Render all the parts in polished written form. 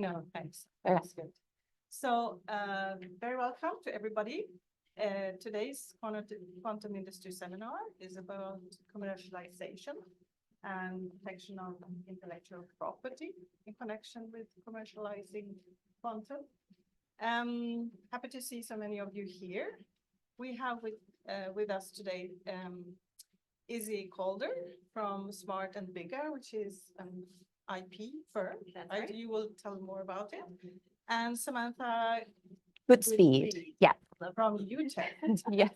No, thanks. That's good. So, very welcome to everybody. Today's quantum industry seminar is about commercialization and protection of intellectual property in connection with commercializing quantum. Happy to see so many of you here. We have with us today Caulder from Smart and Biggar, which is an IP firm. Right. You will tell more about it. And Samantha Goodspeed. Yeah. From UTEST. Yes.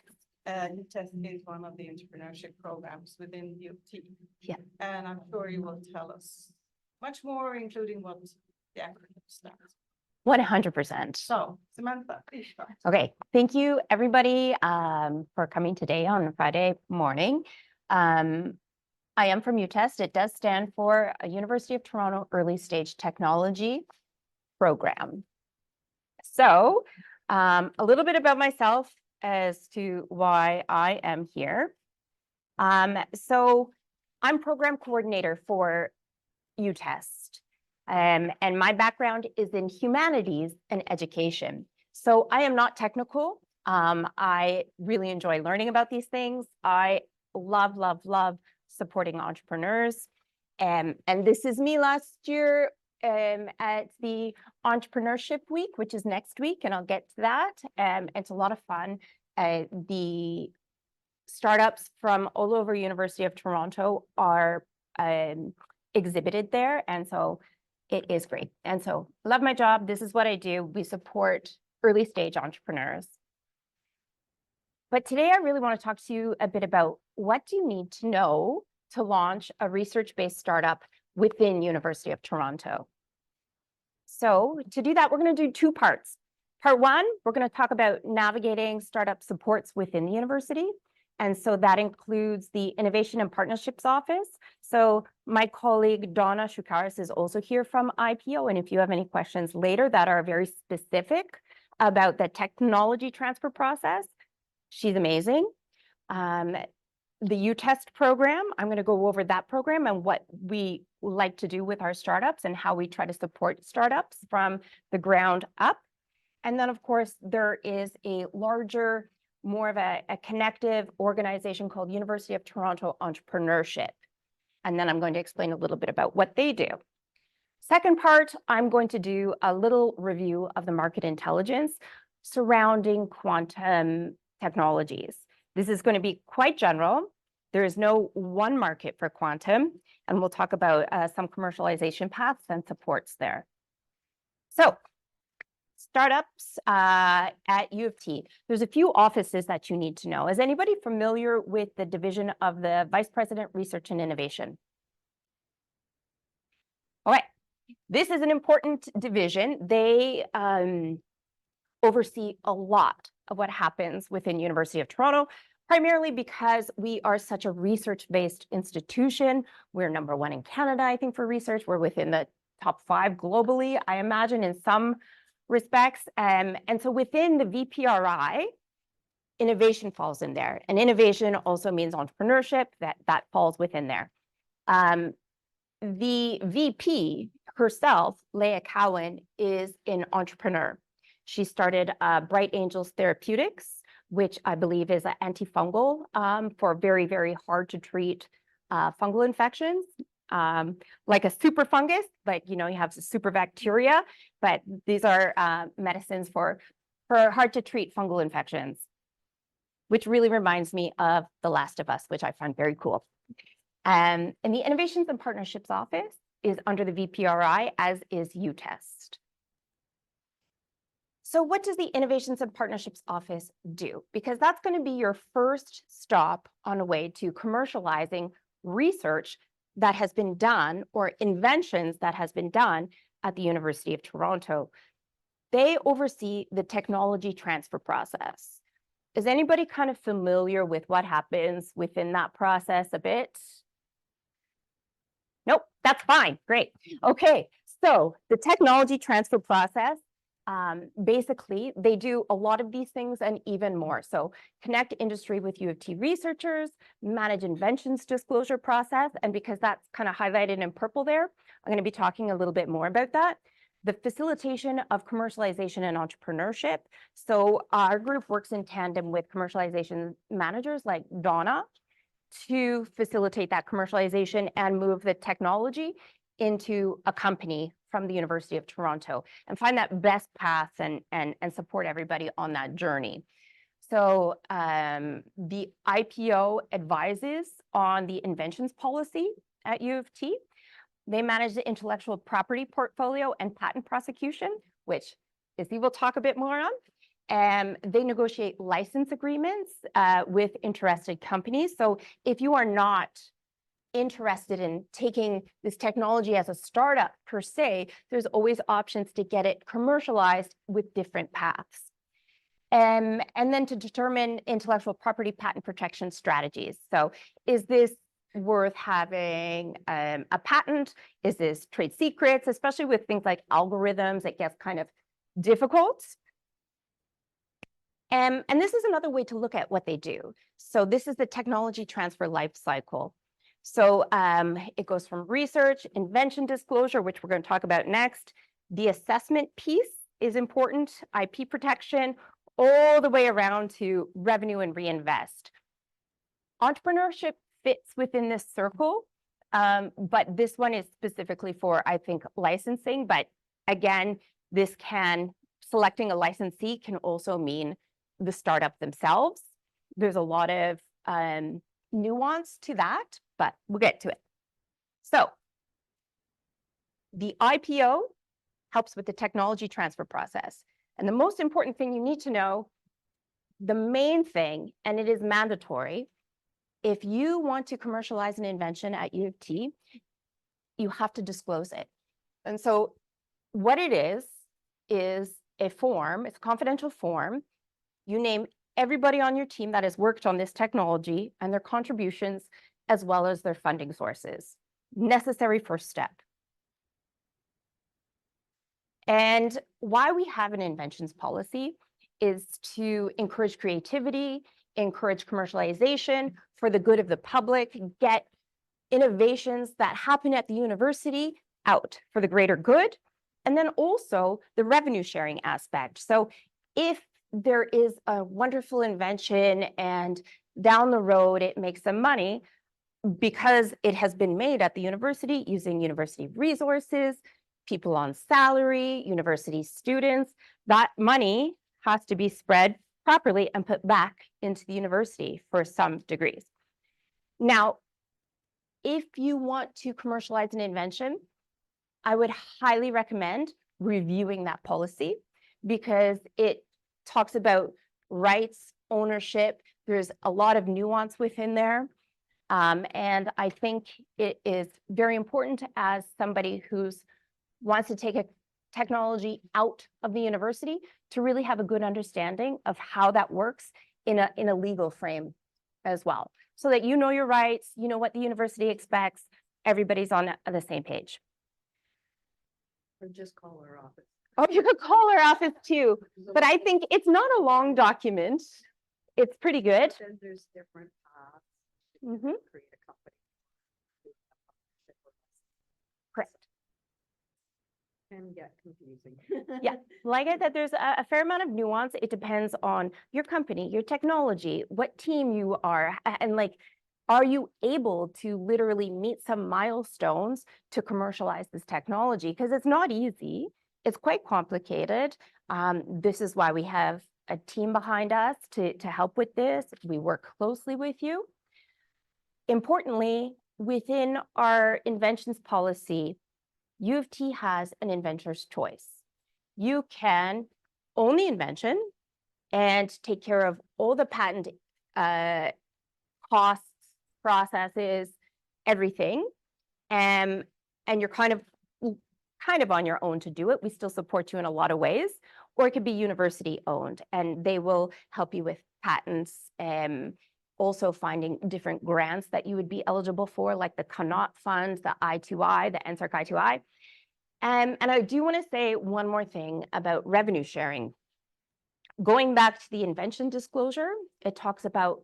UTEST is one of the entrepreneurship programs within UT. Yeah. And I'm sure you will tell us much more, including what the acronym stands. 100%. So, Samantha, please start. Okay. Thank you, everybody, for coming today on Friday morning. I am from UTEST. It does stand for a University of Toronto Early Stage Technology Program. So, a little bit about myself as to why I am here. So, I'm program coordinator for UTEST. And my background is in humanities and education. So I am not technical. I really enjoy learning about these things. I love, love, love supporting entrepreneurs. And this is me last year at the Entrepreneurship Week, which is next week, and I'll get to that. It's a lot of fun. The startups from all over University of Toronto are exhibited there. And so it is great. And so love my job. This is what I do. We support early stage entrepreneurs. But today I really want to talk to you a bit about what do you need to know to launch a research-based startup within University of Toronto. So to do that, we're going to do two parts. Part one, we're going to talk about navigating startup supports within the university. And so that includes the Innovation and Partnerships Office. So my colleague, Donna Shukaris, is also here from IPO. And if you have any questions later that are very specific about the technology transfer process, she's amazing. The UTEST program, I'm going to go over that program and what we like to do with our startups and how we try to support startups from the ground up. And then, of course, there is a larger, more of a connective organization called University of Toronto Entrepreneurship. And then I'm going to explain a little bit about what they do. Second part, I'm going to do a little review of the market intelligence surrounding quantum technologies. This is going to be quite general. There is no one market for quantum, and we'll talk about some commercialization paths and supports there. So, startups at U of T. There's a few offices that you need to know. Is anybody familiar with the division of the Vice President, Research and Innovation? All right, this is an important division. They oversee a lot of what happens within University of Toronto, primarily because we are such a research-based institution. We're #1 in Canada, I think, for research. We're within the top 5 globally, I imagine, in some respects. And so within the VPRI, innovation falls in there. And innovation also means entrepreneurship, that falls within there. The VP herself, Leah Cowan, is an entrepreneur. She started Bright Angels Therapeutics, which I believe is an antifungal for very, very hard to treat fungal infections. Like a super fungus, like, you know, you have super bacteria, but these are medicines for hard to treat fungal infections, which really reminds me of The Last of Us, which I find very cool. And the Innovations and Partnerships Office is under the VPRI, as is UTEST. So what does the Innovations and Partnerships Office do? Because that's going to be your first stop on the way to commercializing research that has been done or inventions that has been done at the University of Toronto. They oversee the technology transfer process. Is anybody kind of familiar with what happens within that process a bit? Nope, that's fine, great. Okay, so the technology transfer process, basically, they do a lot of these things and even more. So connect industry with U of T researchers, manage inventions disclosure process. And because that's kind of highlighted in purple there, I'm going to be talking a little bit more about that. the facilitation of commercialization and entrepreneurship. So our group works in tandem with commercialization managers like Donna to facilitate that commercialization and move the technology into a company from the University of Toronto and find that best path and support everybody on that journey. So the IPO advises on the inventions policy at U of T. They manage the intellectual property portfolio and patent prosecution, which Izzy will talk a bit more on. They negotiate license agreements with interested companies. So if you are not interested in taking this technology as a startup per se, there's always options to get it commercialized with different paths. And then to determine intellectual property patent protection strategies. So is this worth having a patent? Is this trade secrets? Especially with things like algorithms, it gets kind of difficult. And this is another way to look at what they do. So this is the technology transfer life cycle. So it goes from research, invention disclosure, which we're going to talk about next. The assessment piece is important, IP protection, all the way around to revenue and reinvest. Entrepreneurship fits within this circle, but this one is specifically for, I think, licensing. But again, selecting a licensee can also mean the startup themselves. There's a lot of nuance to that, but we'll get to it. So the IPO helps with the technology transfer process. And the most important thing you need to know, the main thing, and it is mandatory, if you want to commercialize an invention at U of T, you have to disclose it. And so what it is a form, it's a confidential form. You name everybody on your team that has worked on this technology and their contributions, as well as their funding sources. Necessary first step. And why we have an inventions policy is to encourage creativity, encourage commercialization for the good of the public, get innovations that happen at the university out for the greater good, and then also the revenue sharing aspect. So if there is a wonderful invention and down the road it makes some money because it has been made at the university using university resources, people on salary, university students, that money has to be spread properly and put back into the university for some degrees. Now, if you want to commercialize an invention, I would highly recommend reviewing that policy because it talks about rights, ownership. There's a lot of nuance within there. And I think it is very important as somebody who's wants to take a technology out of the university to really have a good understanding of how that works in a legal frame as well, so that you know your rights, you know what the university expects, everybody's on the same page. Or just call our office. Oh, you could call our office too, but I think it's not a long document. It's pretty good. Then there's different paths. Mm-hmm. Create a company. Correct. Can get confusing. Yeah, like I said, there's a fair amount of nuance. It depends on your company, your technology, what team you are, and like, are you able to literally meet some milestones to commercialize this technology? Because it's not easy. It's quite complicated. This is why we have a team behind us to help with this. We work closely with you. Importantly, within our inventions policy, U of T has an inventor's choice. You can own the invention and take care of all the patent costs, processes, everything. And you're kind of on your own to do it. We still support you in a lot of ways. Or it could be university owned, and they will help you with patents, also finding different grants that you would be eligible for, like the Connaught Fund, the I2I, the NSERC I2I. And I do want to say one more thing about revenue sharing. Going back to the invention disclosure, it talks about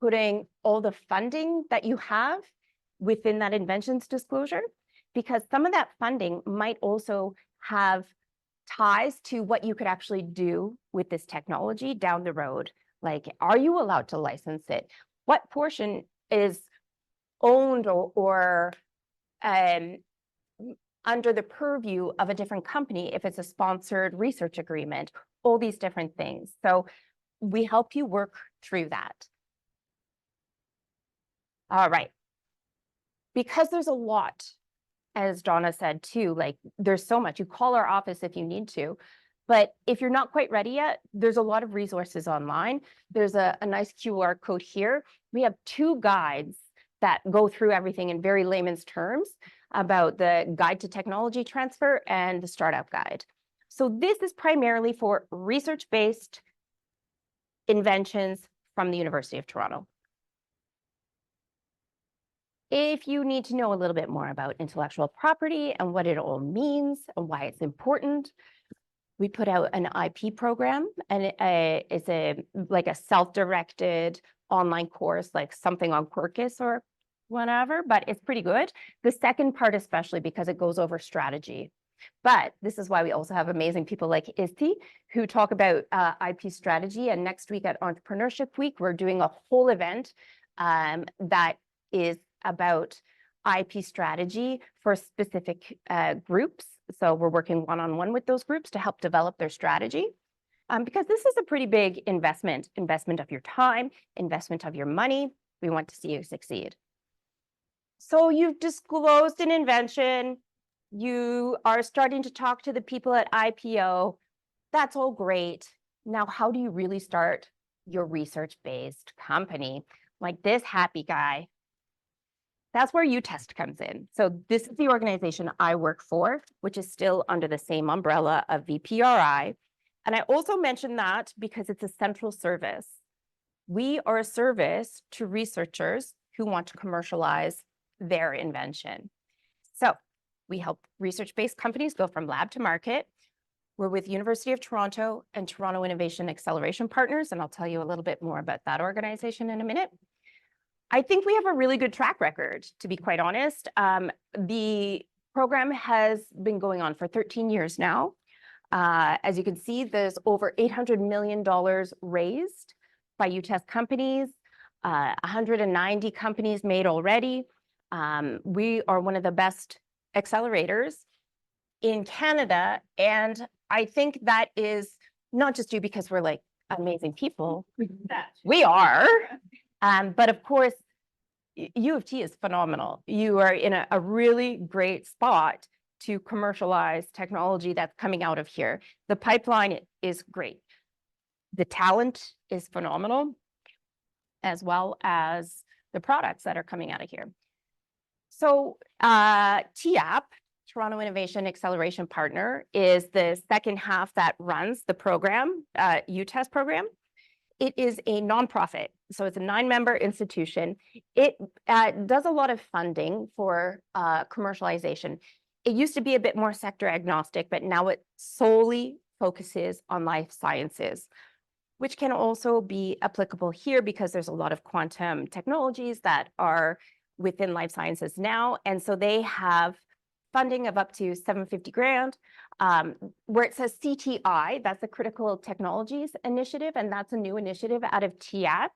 putting all the funding that you have within that inventions disclosure, because some of that funding might also have ties to what you could actually do with this technology down the road. Like, are you allowed to license it? What portion is owned or under the purview of a different company if it's a sponsored research agreement, all these different things. So we help you work through that. All right. Because there's a lot, as Donna said too, like there's so much. You call our office if you need to, but if you're not quite ready yet, there's a lot of resources online. There's a nice QR code here. We have 2 guides that go through everything in very layman's terms about the guide to technology transfer and the startup guide. So this is primarily for research-based inventions from the University of Toronto. If you need to know a little bit more about intellectual property and what it all means and why it's important, we put out an IP program, and it's like a self-directed online course, like something on Quirkus or whatever, but it's pretty good. The second part, especially because it goes over strategy. But this is why we also have amazing people like Izzy who talk about IP strategy. And next week at Entrepreneurship Week, we're doing a whole event that is about IP strategy for specific groups. So we're working one-on-one with those groups to help develop their strategy. Because this is a pretty big investment of your time, investment of your money. We want to see you succeed. So you've disclosed an invention. You are starting to talk to the people at IPO. That's all great. Now, how do you really start your research-based company? Like this happy guy. That's where UTEST comes in. So this is the organization I work for, which is still under the same umbrella of VPRI. And I also mention that because it's a central service. We are a service to researchers who want to commercialize their invention. So we help research-based companies go from lab to market. We're with University of Toronto and Toronto Innovation Acceleration Partners, and I'll tell you a little bit more about that organization in a minute. I think we have a really good track record, to be quite honest. The program has been going on for 13 years now. As you can see, there's over $800 million raised by UTEST companies, 190 companies made already. We are one of the best accelerators in Canada. And I think that is not just due because we're like amazing people. We are. But of course, U of T is phenomenal. You are in a really great spot to commercialize technology that's coming out of here. The pipeline is great. The talent is phenomenal, as well as the products that are coming out of here. So TAP, Toronto Innovation Acceleration Partner, is the second half that runs the program, UTEST program. It is a nonprofit, so it's a 9-member institution. It does a lot of funding for commercialization. It used to be a bit more sector agnostic, but now it solely focuses on life sciences, which can also be applicable here because there's a lot of quantum technologies that are within life sciences now. And so they have funding of up to $750 grand, where it says CTI, that's the Critical Technologies Initiative, and that's a new initiative out of TAP.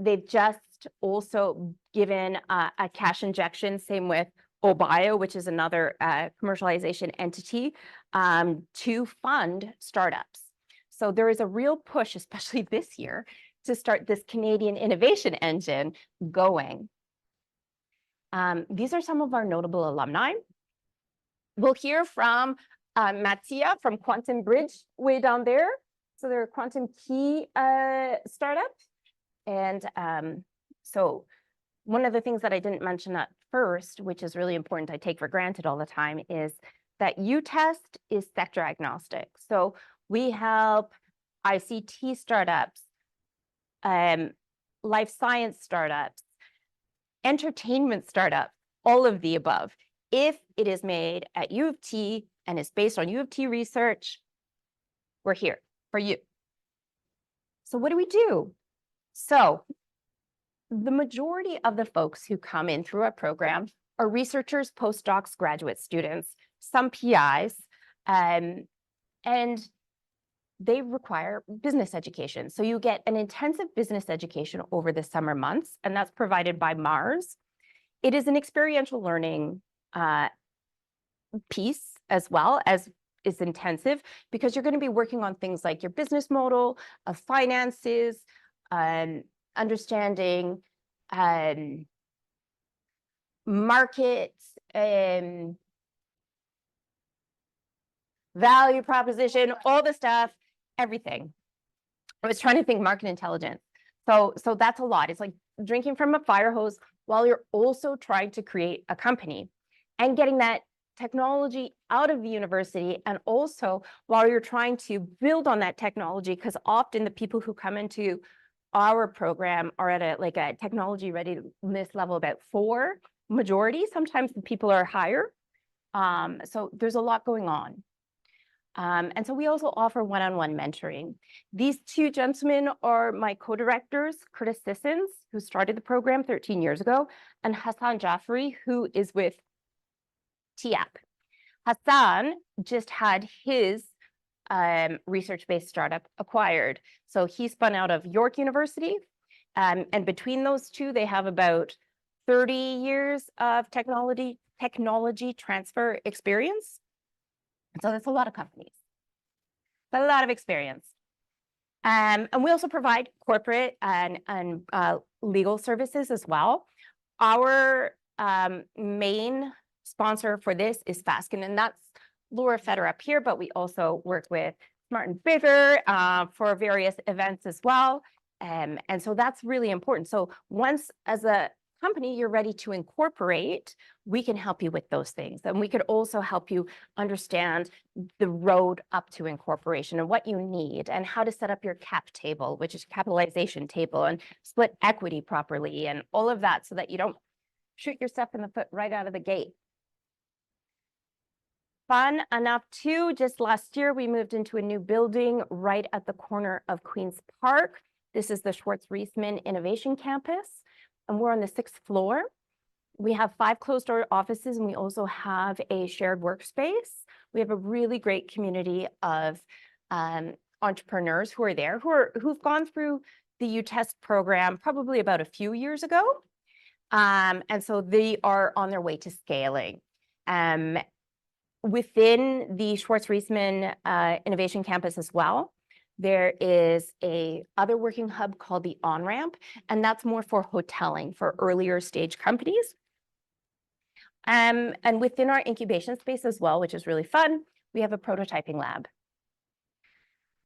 They've just also given a cash injection, same with OBIO, which is another commercialization entity, to fund startups. So there is a real push, especially this year, to start this Canadian innovation engine going. These are some of our notable alumni. We'll hear from Mattia from Quantum Bridge way down there. So they're a quantum key startup. And so one of the things that I didn't mention at first, which is really important, I take for granted all the time, is that UTEST is sector agnostic. So we help ICT startups, life science startups, entertainment startups, all of the above. If it is made at U of T and is based on U of T research, we're here for you. So what do we do? So the majority of the folks who come in through our program are researchers, postdocs, graduate students, some PIs. And they require business education. So you get an intensive business education over the summer months, and that's provided by Mars. It is an experiential learning piece as well as is intensive, because you're going to be working on things like your business model, of finances, understanding markets, value proposition, all the stuff, everything. I was trying to think market intelligence. So that's a lot. It's like drinking from a fire hose while you're also trying to create a company and getting that technology out of the university, and also while you're trying to build on that technology, because often the people who come into our program are at a technology readiness level about 4, majority. Sometimes the people are higher. So there's a lot going on. And so we also offer one-on-one mentoring. These 2 gentlemen are my co-directors, Curtis Sissons, who started the program 13 years ago, and Hassan Jaffrey, who is with TIAP. Hassan just had his research-based startup acquired. So he spun out of York University. And between those 2, they have about 30 years of technology transfer experience. And so that's a lot of companies, a lot of experience. And we also provide corporate and legal services as well. Our main sponsor for this is Fasken, and that's Laura Fetter up here, but we also work with Smart and Biggar for various events as well. And so that's really important. So once as a company you're ready to incorporate, we can help you with those things. And we could also help you understand the road up to incorporation and what you need and how to set up your cap table, which is capitalization table, and split equity properly and all of that, so that you don't shoot yourself in the foot right out of the gate. Fun enough too, just last year, we moved into a new building right at the corner of Queen's Park. This is the Schwartz-Reisman Innovation Campus, and we're on the 6th floor. We have 5 closed-door offices, and we also have a shared workspace. We have a really great community of entrepreneurs who are there, who've gone through the UTEST program probably about a few years ago. And so they are on their way to scaling. Within the Schwartz-Reisman Innovation Campus as well, there is a other working hub called the On-Ramp, and that's more for hoteling for earlier stage companies. And within our incubation space as well, which is really fun, we have a prototyping lab.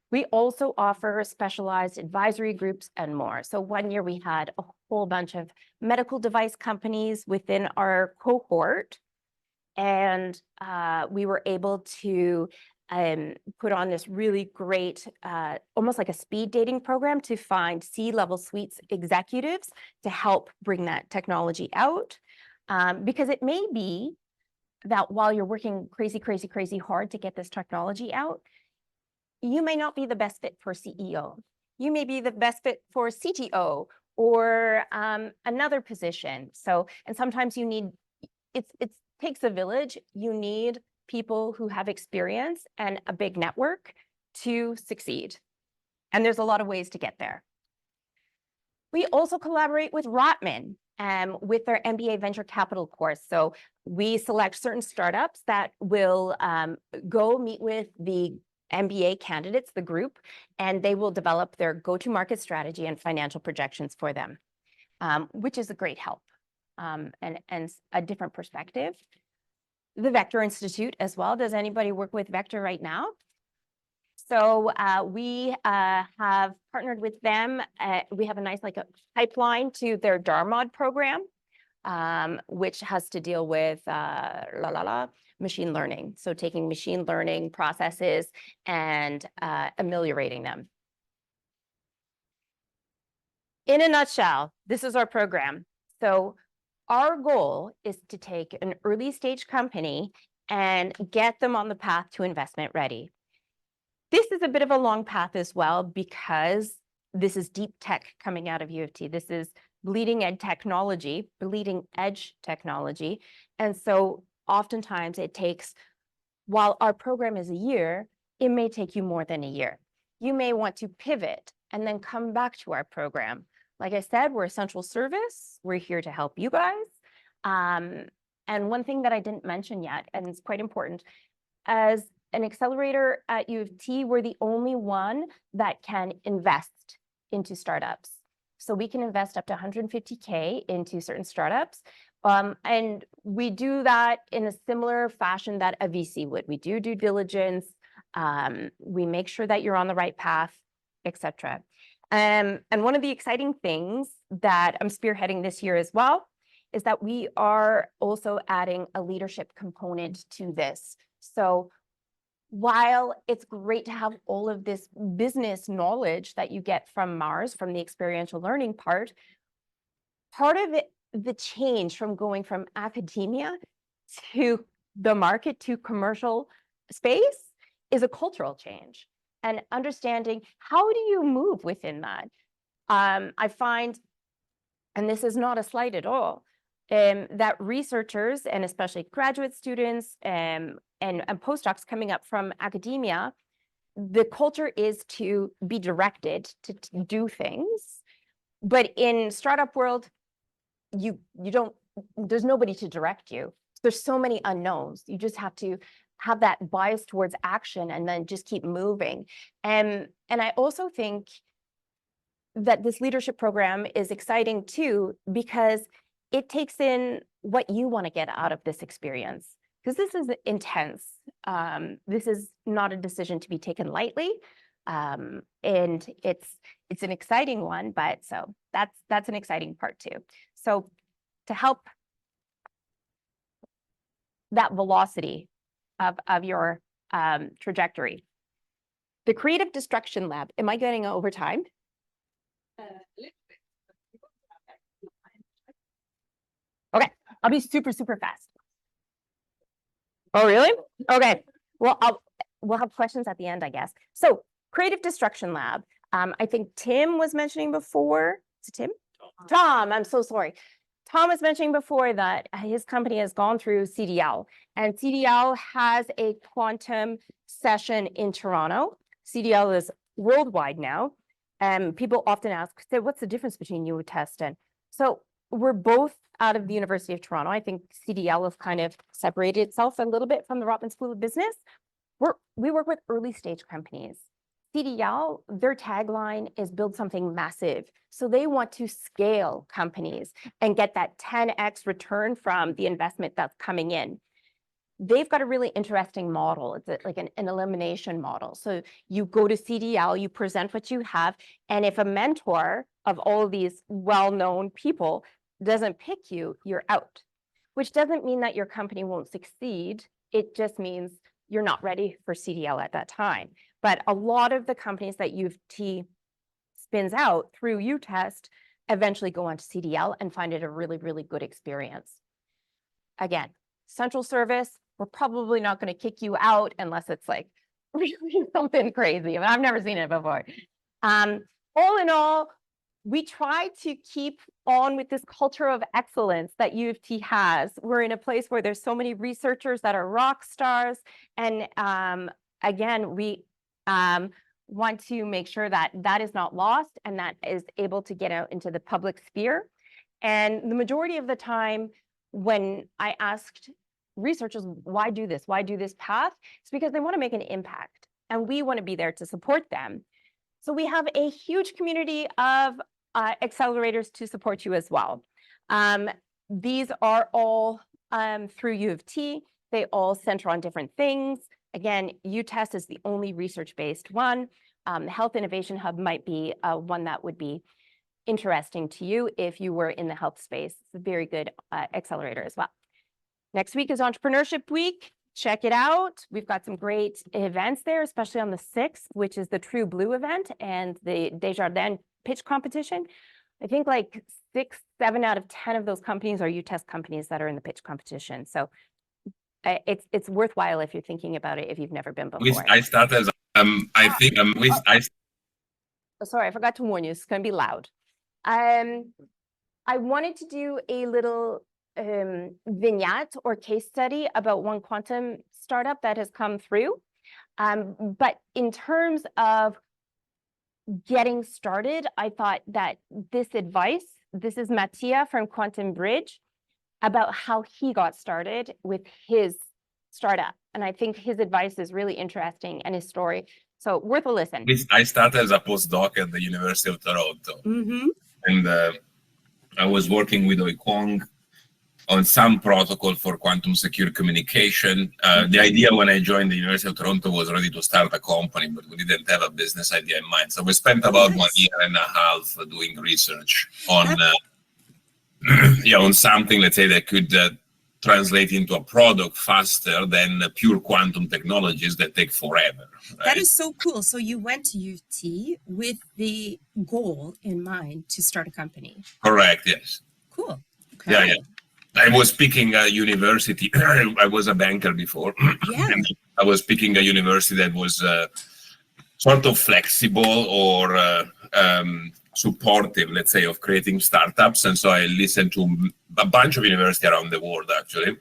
We also offer specialized advisory groups and more. So one year we had a whole bunch of medical device companies within our cohort, and we were able to put on this really great, almost like a speed dating program to find C-level suites executives to help bring that technology out. Because it may be that while you're working crazy, crazy, crazy hard to get this technology out, you may not be the best fit for CEO. You may be the best fit for CTO or another position. So, and sometimes you need, it takes a village. You need people who have experience and a big network to succeed. And there's a lot of ways to get there. We also collaborate with Rotman with their MBA venture capital course. So we select certain startups that will go meet with the MBA candidates, the group, and they will develop their go-to-market strategy and financial projections for them, which is a great help and a different perspective. The Vector Institute as well. Does anybody work with Vector right now? So we have partnered with them. We have a nice a pipeline to their DARMOD program, which has to deal with machine learning. So taking machine learning processes and ameliorating them. In a nutshell, this is our program. So our goal is to take an early stage company and get them on the path to investment ready. This is a bit of a long path as well, because this is deep tech coming out of U of T. This is bleeding edge technology. And so oftentimes it takes while our program is a year, it may take you more than a year. You may want to pivot and then come back to our program. Like I said, we're essential service. We're here to help you guys. And one thing that I didn't mention yet, and it's quite important, as an accelerator at U of T, we're the only one that can invest into startups. So we can invest up to 150K into certain startups. And we do that in a similar fashion that a VC would. We do due diligence. We make sure that you're on the right path, etc. And one of the exciting things that I'm spearheading this year as well is that we are also adding a leadership component to this. So while it's great to have all of this business knowledge that you get from Mars, from the experiential learning part of it, the change from going from academia to the market to commercial space is a cultural change, and understanding how do you move within that. I find, and this is not a slight at all, that researchers, and especially graduate students and postdocs coming up from academia, the culture is to be directed to do things. But in startup world, you don't, there's nobody to direct you. There's so many unknowns. You just have to have that bias towards action and then just keep moving. And I also think that this leadership program is exciting too, because it takes in what you want to get out of this experience, because this is intense. This is not a decision to be taken lightly. And it's an exciting one, but so that's an exciting part too. So to help that velocity of your trajectory, the Creative Destruction Lab, am I getting over time? Okay, I'll be super fast. Oh, really? Okay. Well, we'll have questions at the end, I guess. So Creative Destruction Lab. I think Tim was mentioning before. Is it Tim? Tom, I'm so sorry. Tom was mentioning before that his company has gone through CDL, and CDL has a quantum session in Toronto. CDL is worldwide now. People often ask, so what's the difference between UTEST and... So we're both out of the University of Toronto. I think CDL has kind of separated itself a little bit from the Rotman School of Business. We work with early stage companies. CDL, their tagline is build something massive. So they want to scale companies and get that 10x return from the investment that's coming in. They've got a really interesting model. It's like an elimination model. So you go to CDL, you present what you have, and if a mentor of all these well-known people doesn't pick you, you're out, which doesn't mean that your company won't succeed. It just means you're not ready for CDL at that time. But a lot of the companies that UT spins out through UTEST eventually go on to CDL and find it a really good experience. Again, central service, we're probably not going to kick you out unless it's like really something crazy. I mean, I've never seen it before. All in all, we try to keep on with this culture of excellence that U of T has. We're in a place where there's so many researchers that are rock stars. And again, we want to make sure that that is not lost and that is able to get out into the public sphere. And the majority of the time when I asked researchers, why do this? Why do this path? It's because they want to make an impact and we want to be there to support them. So we have a huge community of accelerators to support you as well. These are all through U of T. They all center on different things. Again, UTEST is the only research-based one. The Health Innovation Hub might be one that would be interesting to you if you were in the health space. It's a very good accelerator as well. Next week is Entrepreneurship Week. Check it out. We've got some great events there, especially on the 6th, which is the True Blue event and the Desjardins pitch competition. I think like 6, 7 out of 10 of those companies are UTEST companies that are in the pitch competition. So it's worthwhile if you're thinking about it if you've never been before. I started, Sorry, I forgot to warn you, it's going to be loud. I wanted to do a little vignette or case study about one quantum startup that has come through. But in terms of getting started, I thought that this is Mattia from Quantum Bridge, about how he got started with his startup. And I think his advice is really interesting and his story. So worth a listen. I started as a postdoc at the University of Toronto. And I was working with Oi Kwong on some protocol for quantum secure communication. The idea when I joined the University of Toronto was ready to start a company, but we didn't have a business idea in mind. So we spent about 1 year and a half doing research on on something, let's say, that could translate into a product faster than pure quantum technologies that take forever. Right? That is so cool. So you went to UT with the goal in mind to start a company. Correct, yes. Cool. Yeah, Okay. yeah. I was picking a university. I was a banker before. Yeah. And I was picking a university that was sort of flexible or supportive, let's say, of creating startups. And so I listened to a bunch of universities around the world, actually.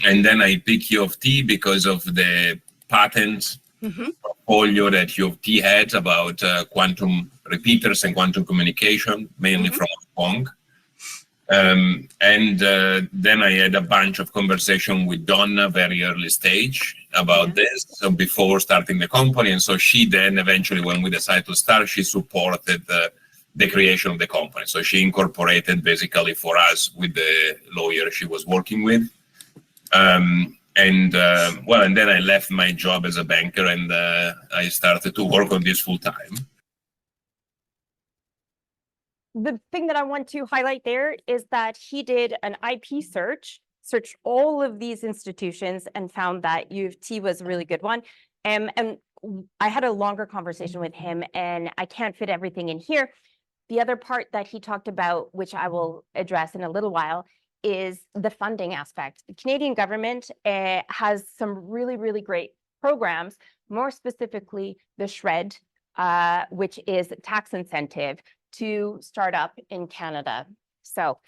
And then I picked U of T because of the patent portfolio that U of T had about quantum repeaters and quantum communication, mainly from Hong Kong. Then I had a bunch of conversation with Donna very early stage about this, so before starting the company. And so she then eventually, when we decided to start, she supported the creation of the company. So she incorporated basically for us with the lawyer she was working with. And then I left my job as a banker and I started to work on this full time. The thing that I want to highlight there is that he did an IP searched all of these institutions and found that U of T was a really good one. And I had a longer conversation with him, and I can't fit everything in here. The other part that he talked about, which I will address in a little while, is the funding aspect. The Canadian government has some really, really great programs, more specifically the SHRED, which is a tax incentive to start up in Canada. So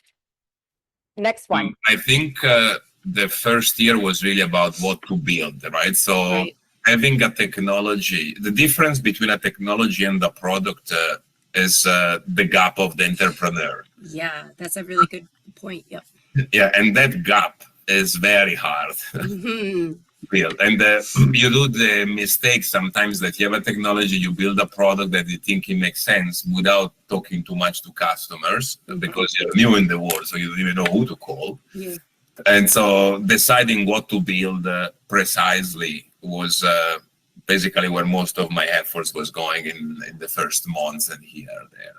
next one. I think the first year was really about what to build, right? So having a technology, the difference between a technology and a product is the gap of the entrepreneur. Yeah, that's a really good point. Yep. Yeah, and that gap is very hard. Build. And you do the mistake sometimes that you have a technology, you build a product that you think it makes sense without talking too much to customers because you're new in the world, so you don't even know who to call. Yeah. And so deciding what to build precisely was basically where most of my efforts was going in the first months and here and there.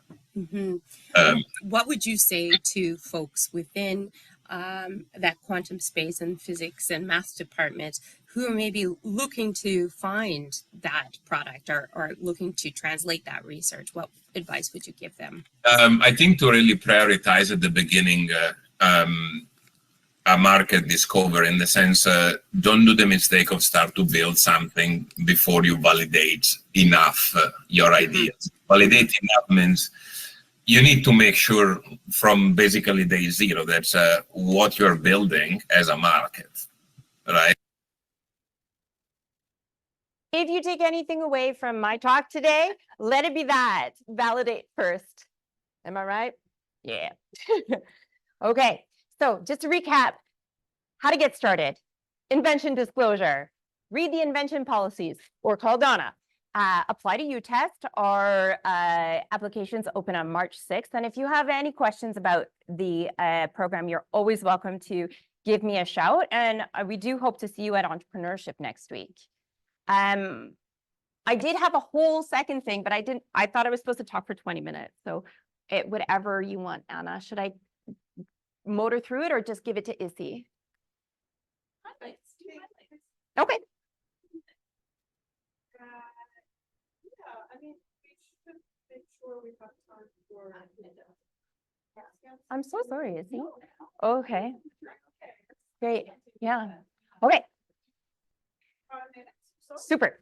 What would you say to folks within that quantum space and physics and math department who are maybe looking to find that product or looking to translate that research? What advice would you give them? I think to really prioritize at the beginning a market discovery, in the sense, don't do the mistake of start to build something before you validate enough your ideas. Validate enough means you need to make sure from basically day zero that what you're building as a market, right? If you take anything away from my talk today, let it be that. Validate first. Am I right? Yeah. Okay. So just to recap, how to get started. Invention disclosure. Read the invention policies or call Donna. Apply to UTEST. Our applications open on March 6th. And if you have any questions about the program, you're always welcome to give me a shout. And we do hope to see you at Entrepreneurship next week. I did have a whole second thing, but I thought I was supposed to talk for 20 minutes. So whatever you want, Anna. Should I motor through it or just give it to Issy? Okay. I mean, we should make sure we have time for. I'm so sorry, Issy. Okay. Great. Yeah. Okay. Super.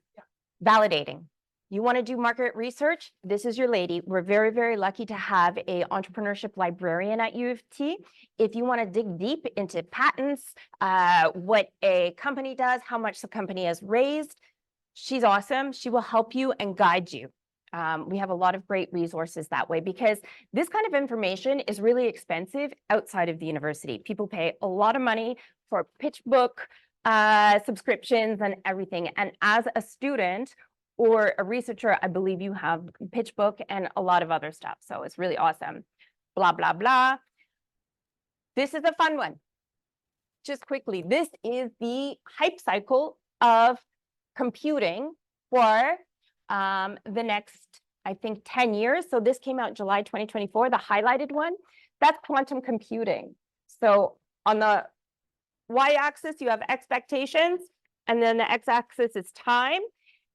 Validating. You want to do market research? This is your lady. We're very, very lucky to have a entrepreneurship librarian at U of T. If you want to dig deep into patents, what a company does, how much the company has raised, she's awesome. She will help you and guide you. We have a lot of great resources that way because this kind of information is really expensive outside of the university. People pay a lot of money for pitch book subscriptions and everything. And as a student or a researcher, I believe you have pitch book and a lot of other stuff. So it's really awesome. Blah, blah, blah. This is a fun one. Just quickly, this is the hype cycle of computing for the next, I think, 10 years. So this came out July 2024, the highlighted one. That's quantum computing. So on the y-axis, you have expectations, and then the x-axis is time.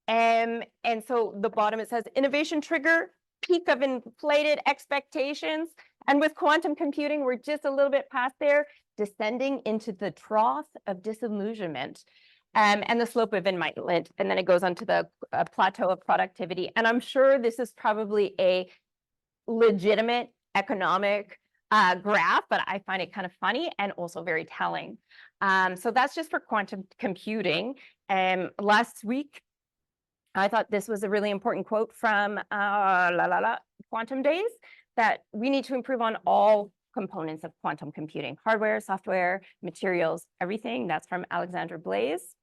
And so the bottom, it says innovation trigger, peak of inflated expectations. And with quantum computing, we're just a little bit past there, descending into the trough of disillusionment. And the slope of enlightenment, and then it goes on to the plateau of productivity. And I'm sure this is probably a legitimate economic graph, but I find it kind of funny and also very telling. So that's just for quantum computing. Last week, I thought this was a really important quote from Quantum Days, that we need to improve on all components of quantum computing, hardware, software, materials, everything. That's from Alexandra Blaze.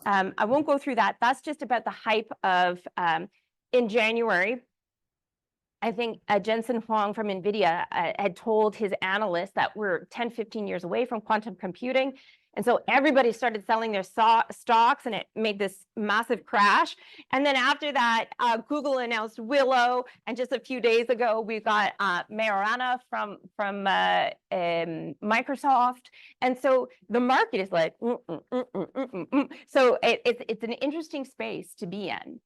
I won't go through that. That's just about the hype of, in January, I think Jensen Huang from NVIDIA had told his analysts that we're 10, 15 years away from quantum computing. And so everybody started selling their stocks, and it made this massive crash. And then after that, Google announced Willow. And just a few days ago, we got Mariana from Microsoft. And so the market is like, So it's an interesting space to be in.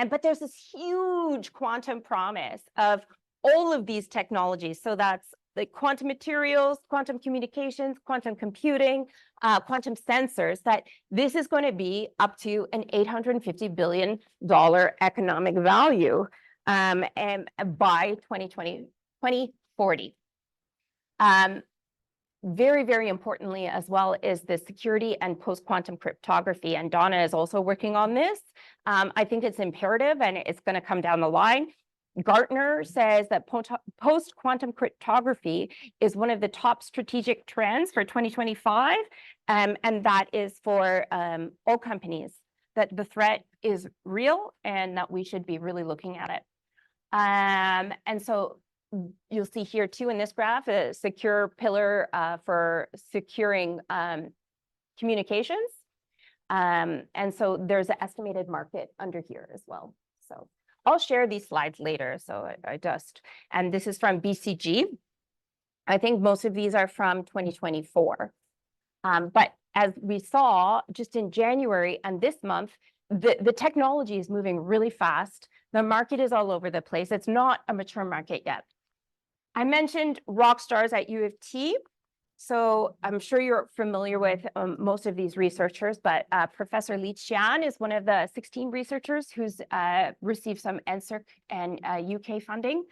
But there's this huge quantum promise of all of these technologies. So that's the quantum materials, quantum communications, quantum computing, quantum sensors, that this is going to be up to an $850 billion economic value and by 2040. Very, very importantly as well is the security and post-quantum cryptography. And Donna is also working on this. I think it's imperative and it's going to come down the line. Gartner says that post-quantum cryptography is one of the top strategic trends for 2025. And that is for all companies, that the threat is real and that we should be really looking at it. And so you'll see here too in this graph, a secure pillar for securing communications. And so there's an estimated market under here as well. So I'll share these slides later, so I just, and this is from BCG. I think most of these are from 2024. But as we saw just in January and this month, the technology is moving really fast. The market is all over the place. It's not a mature market yet. I mentioned rock stars at U of T. So I'm sure you're familiar with most of these researchers, but Professor Li Qian is one of the 16 researchers who's received some NSERC and UK funding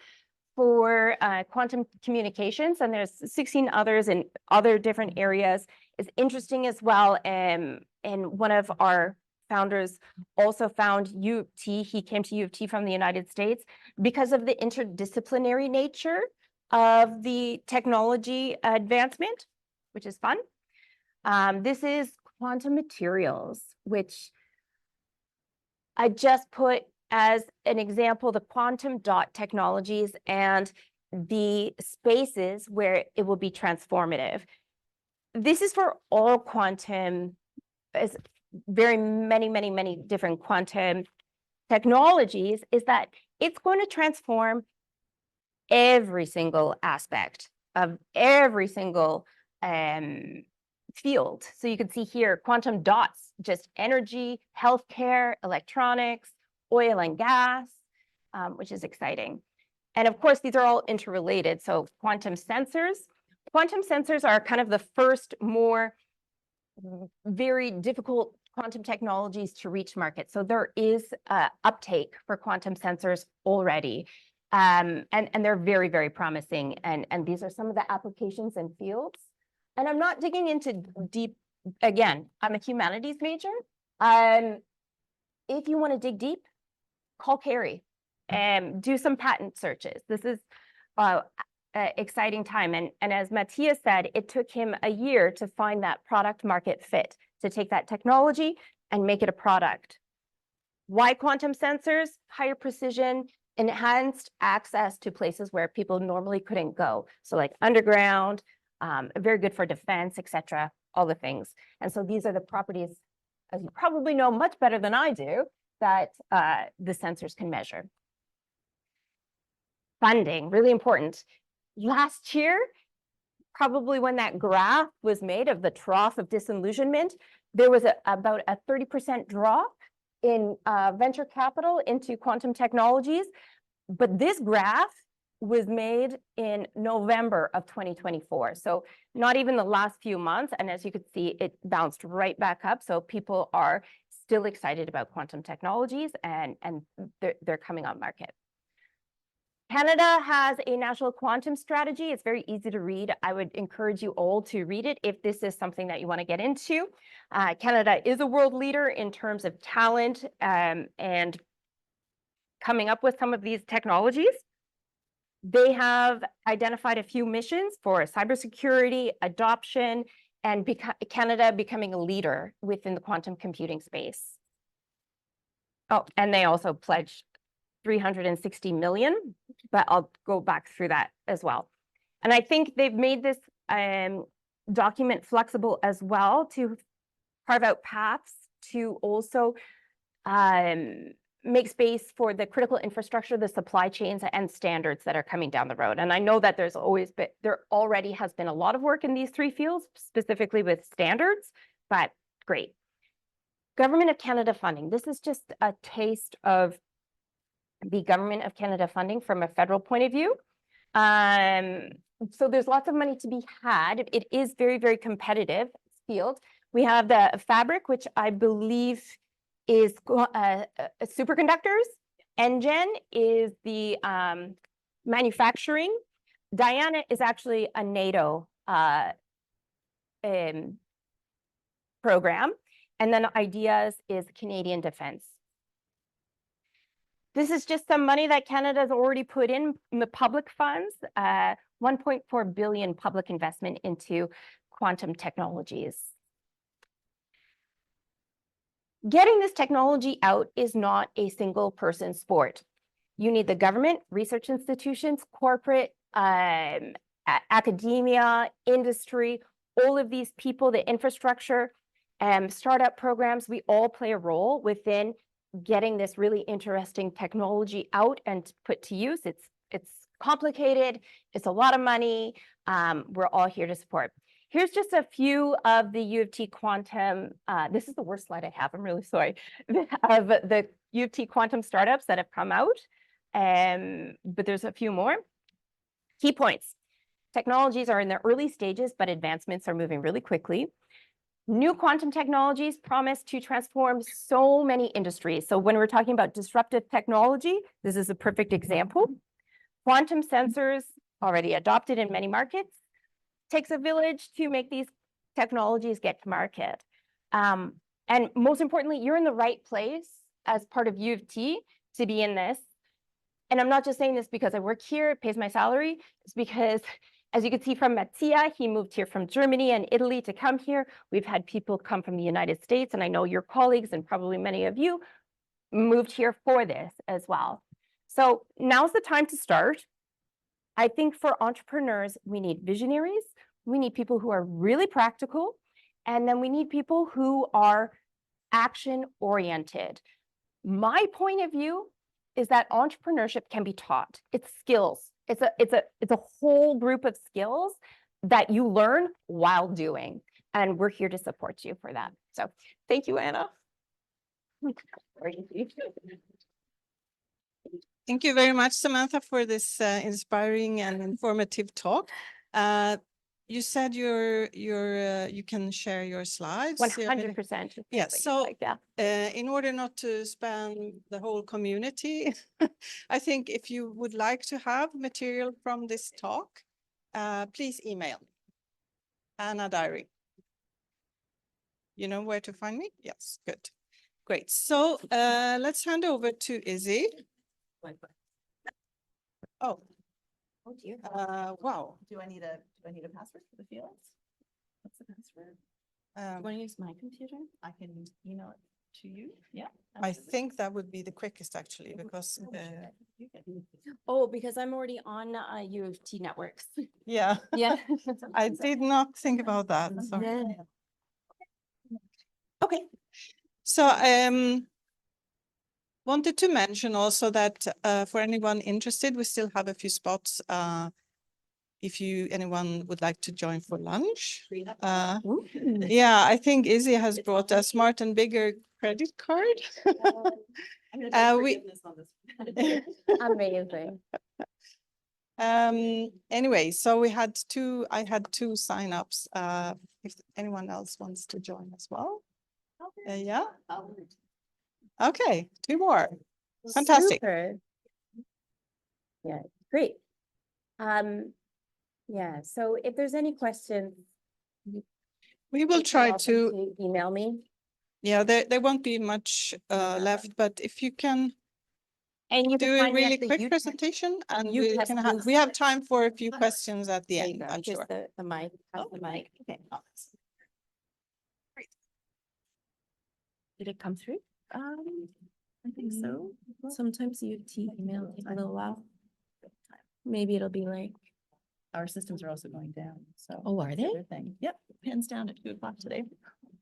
for quantum communications. And there's 16 others in other different areas. It's interesting as well. And one of our founders also found U of T. He came to U of T from the United States because of the interdisciplinary nature of the technology advancement, which is fun. This is quantum materials, which I just put as an example, the quantum dot technologies and the spaces where it will be transformative. This is for all quantum, as very many different quantum technologies, is that it's going to transform every single aspect of every single field. So you can see here, quantum dots, just energy, healthcare, electronics, oil and gas, which is exciting. And of course, these are all interrelated. So quantum sensors are kind of the first more very difficult quantum technologies to reach market. So there is uptake for quantum sensors already. And they're very, very promising. And these are some of the applications and fields. And I'm not digging into deep, again, I'm a humanities major. If you want to dig deep, call Carrie and do some patent searches. This is exciting time. And as Matthias said, it took him a year to find that product market fit, to take that technology and make it a product. Why quantum sensors? Higher precision, enhanced access to places where people normally couldn't go. So like underground, very good for defense, etc., all the things. And so these are the properties, as you probably know much better than I do, that the sensors can measure. Funding, really important. Last year, probably when that graph was made of the trough of disillusionment, there was about a 30% drop in venture capital into quantum technologies. But this graph was made in November of 2024. So not even the last few months. And as you could see, it bounced right back up. So people are still excited about quantum technologies and they're coming on market. Canada has a national quantum strategy. It's very easy to read. I would encourage you all to read it if this is something that you want to get into. Canada is a world leader in terms of talent and coming up with some of these technologies. They have identified a few missions for cybersecurity, adoption, and Canada becoming a leader within the quantum computing space. Oh, and they also pledged 360 million, but I'll go back through that as well. And I think they've made this document flexible as well to carve out paths to also make space for the critical infrastructure, the supply chains and standards that are coming down the road. And I know that there already has been a lot of work in these three fields, specifically with standards, but great. Government of Canada funding. This is just a taste of the Government of Canada funding from a federal point of view. So there's lots of money to be had. It is very, very competitive field. We have the fabric, which I believe is superconductors. NGen is the manufacturing. Diana is actually a NATO program. And then Ideas is Canadian Defense. This is just some money that Canada has already put in the public funds, 1.4 billion public investment into quantum technologies. Getting this technology out is not a single person sport. You need the government, research institutions, corporate, academia, industry, all of these people, the infrastructure, startup programs, we all play a role within getting this really interesting technology out and put to use. It's complicated, it's a lot of money. We're all here to support. Here's just a few of the U of T quantum, this is the worst slide I have, I'm really sorry, of the U of T quantum startups that have come out, but there's a few more. Key points. Technologies are in their early stages, but advancements are moving really quickly. New quantum technologies promise to transform so many industries. So when we're talking about disruptive technology, this is a perfect example. Quantum sensors already adopted in many markets. Takes a village to make these technologies get to market. And most importantly, you're in the right place as part of U of T to be in this. And I'm not just saying this because I work here, it pays my salary. It's because, as you can see from Mattia, he moved here from Germany and Italy to come here. We've had people come from the United States, and I know your colleagues and probably many of you moved here for this as well. So now's the time to start. I think for entrepreneurs, we need visionaries, we need people who are really practical, and then we need people who are action-oriented. My point of view is that entrepreneurship can be taught. It's skills. It's a whole group of skills that you learn while doing, and we're here to support you for that. So thank you, Anna. Thank you very much, Samantha, for this inspiring and informative talk. you said you can share your slides. 100%. Yeah, so yeah. in order not to spam the whole community, I think if you would like to have material from this talk, please email me. Anna Diary. You know where to find me? Yes, good. Great. So let's hand over to Izzy. Oh, Oh dear. wow. Do I need a password for the fields? What's the password? Want to use my computer? I can email it to you. Yeah. I think that would be the quickest actually, because Oh, because I'm already on U of T networks. yeah, Yeah. I did not think about that. Sorry. Yeah. Okay. So wanted to mention also that for anyone interested, we still have a few spots. If anyone would like to join for lunch. Yeah, I think Izzy has brought a Smart and Bigger credit card. I'm gonna take we- forgiveness on this. Amazing. Anyway, so I had two signups. If anyone else wants to join as well. Yeah. Okay, two more. Fantastic. Super. Yeah, great. Yeah, so if there's any questions. We will you're try welcome to, email me. yeah, there won't be much left, but if you can And you do can a find me really at the quick UTEST presentation and UTEST booth. we have time for a few questions at the There you end, go. I'm Here's sure. the mic. How's the mic? Okay. Did it come through? I think so. Sometimes UT email takes a little while. Maybe it'll be like, Our systems are also going down, so. oh, are they? Other thing. Yep, pins down at 2 o'clock today.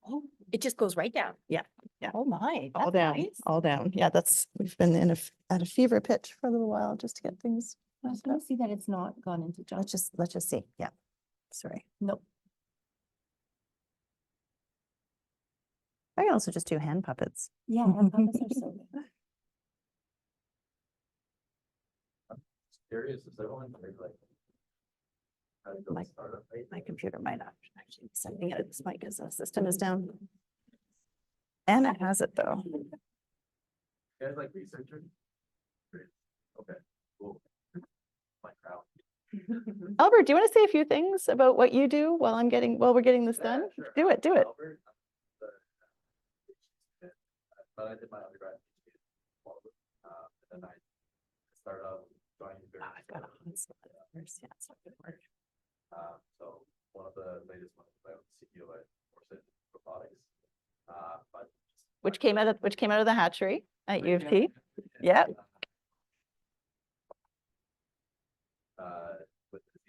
Oh, it just goes right down. Yeah, yeah. Oh my, All that's down, nice. all down. Yeah, we've been at a fever pitch for a little while just to get things. I was gonna see that it's not gone into junk. Let's just see. Yeah. Sorry. Nope. I can also just do hand puppets. Yeah, hand puppets are so good. Curious, is everyone like? how to build a My- startup, right? My computer might not actually be sending it at this point because the system is down. And it has it though. You guys like researchers? Great. Okay, cool. My crowd. Albert, do you want to say a few things about what you do while we're getting this Yeah, done? sure. Do it, do it. Albert, but I did my undergrad in Caulder, and then I started out joining. Oh, I've got a hotspot. Where's- Yeah, it's not gonna work. So one of the latest ones I was CEO at Corset Robotics. But Which came out of the hatchery at U of T. Yeah. With the,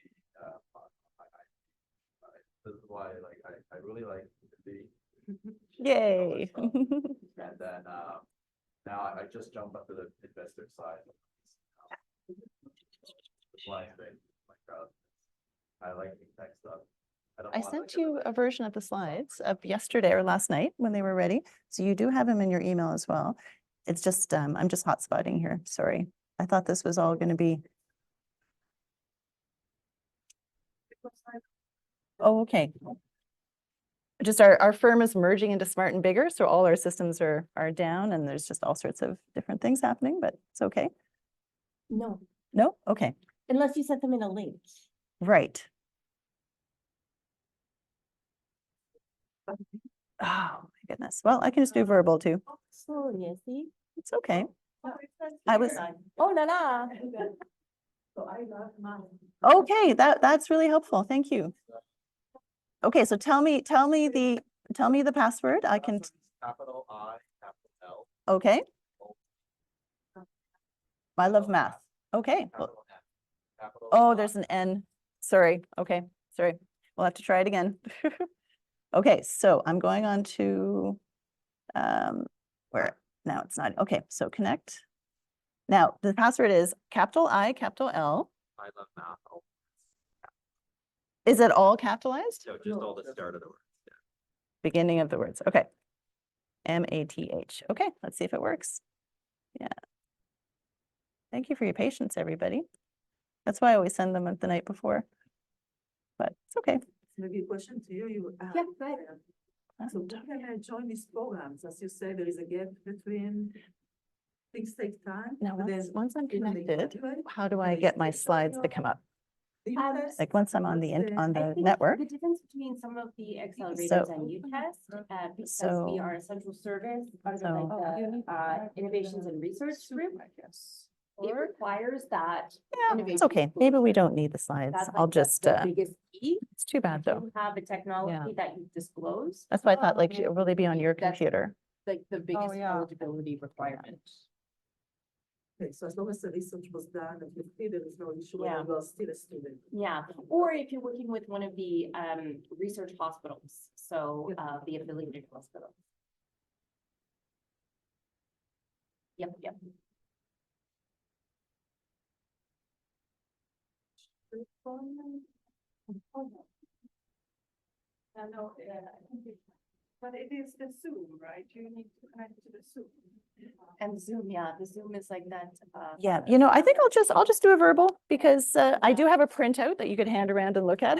this is why, like, I really like the, Yay. and then, now I just jumped up to the investor side. Why I think, like, I like the tech stuff. don't I want, sent like, you a version of the slides of yesterday or last night when they were ready. So you do have them in your email as well. It's just, I'm just hotspotting here. Sorry. I thought this was all going to be. Oh, okay. Just our firm is merging into Smart and Bigger, so all our systems are down and there's just all sorts of different things happening, but it's okay. No, No? Okay, unless you sent them in a link. right. Oh, my goodness. Well, I can just do verbal too. So, yeah, see? It's okay. I was, Oh, la la. okay, that's really helpful. Thank you. Okay, so tell me the password. I can, Capital I, capital L. okay. I love math. Okay. Well, Capital N, capital oh, I. there's an N. Sorry. Okay, sorry. We'll have to try it again. Okay, so I'm going on to, where, now it's not, okay, so connect. Now, the password is capital I, capital L. I love math. Oh, Is it all capitalized? so just all the start of the word. Beginning of the words, okay. MATH, okay, let's see if it works. Yeah. Thank you for your patience, everybody. That's why I always send them the night before. but it's okay. Maybe a question to you. Yeah, go ahead. So how can I join these programs? As you said, there is a gap between things take time. Now, but then once I'm even they connected, graduate, how do I they get my still slides to don't come up? the UTEST, Like once I'm on the, on I the think network. The difference between some of the accelerators So- and UTEST, because so- we are a central service under so- like the innovations and research group. It requires that. Yeah, it's innovation okay. Maybe we disclosure. don't need the slides. That's I'll like the just, biggest key. it's too bad If though. you have a technology that you disclose, That's why I thought, like, will they be on your That's- computer? like the biggest yeah. eligibility requirement. okay, so as long as the research was done and you feel there is no issue, Yeah. you are still a student. Yeah, or if you're working with one of the research hospitals, so the affiliated hospital. Yep, yep. But it is the Zoom, right? You need to connect to the Zoom. And Zoom, yeah, the Zoom is like that. Yeah, you know, I think I'll just do a verbal because I do have a printout that you could hand around and look at.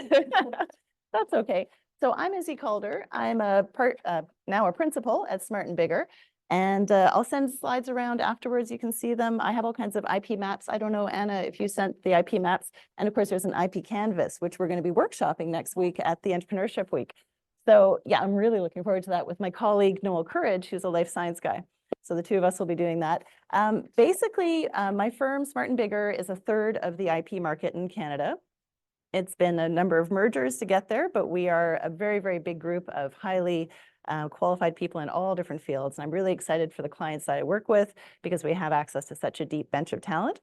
That's okay. So I'm Izzy Caulder. I'm now a principal at Smart and Biggar. And I'll send slides around afterwards. You can see them. I have all kinds of IP maps. I don't know, Anna, if you sent the IP maps. And of course, there's an IP canvas, which we're going to be workshopping next week at the Entrepreneurship Week. So yeah, I'm really looking forward to that with my colleague, Noel Courage, who's a life science guy. So the two of us will be doing that. Basically, my firm, Smart and Biggar, is a third of the IP market in Canada. It's been a number of mergers to get there, but we are a very, very big group of highly qualified people in all different fields. And I'm really excited for the clients that I work with because we have access to such a deep bench of talent.